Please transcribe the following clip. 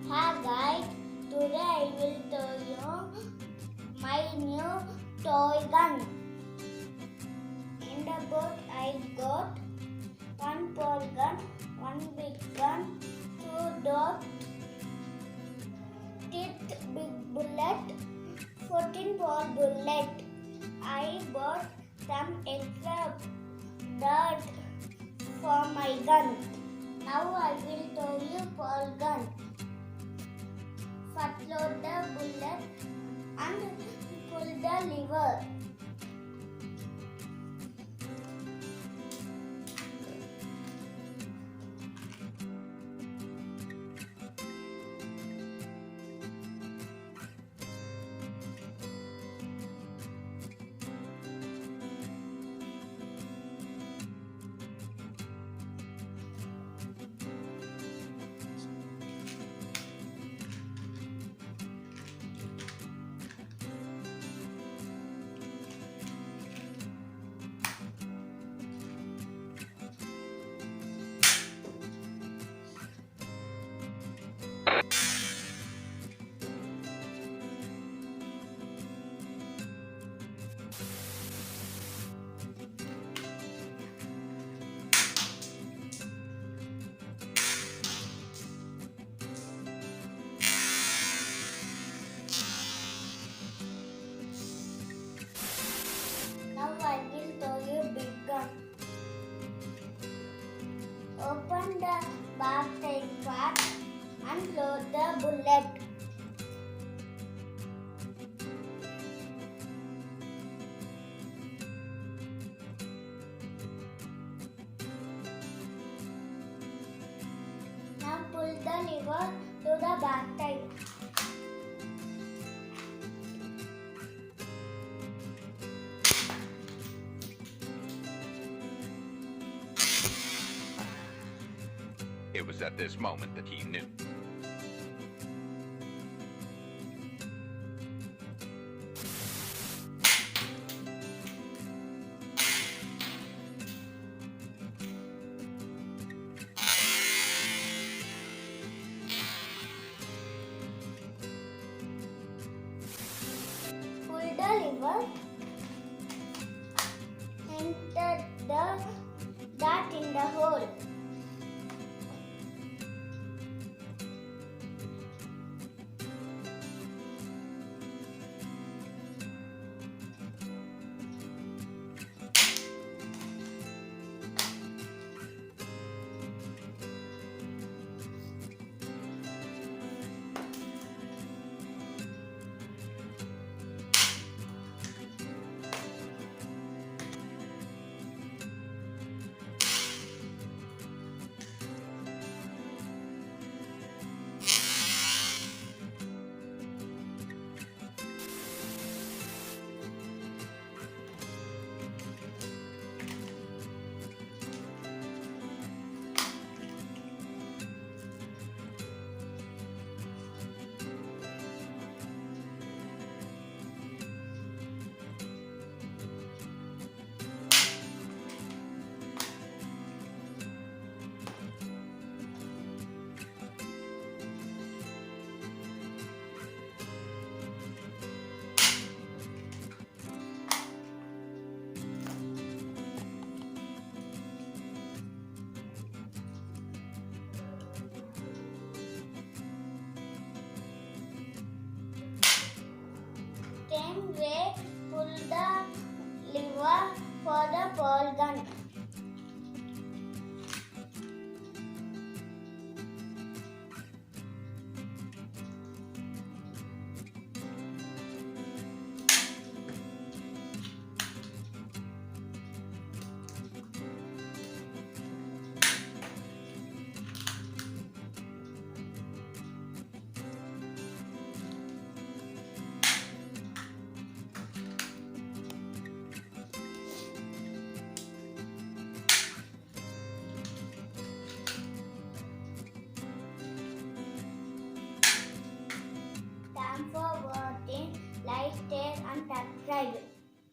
Hi guys, today I will tell you my new toy gun. In the boat I got one ball gun, one big gun, two dot teeth big bullet, 14 ball bullet. I bought some extra dirt for my gun. Now I will tell you ball gun. First load the bullet and pull the lever. Now I will tell you big gun. Open the backside part and load the bullet. Now pull the lever to the backside. It was at this moment that he knew. Pull the lever. Enter the dart in the hole. Same way, pull the lever for the ball gun.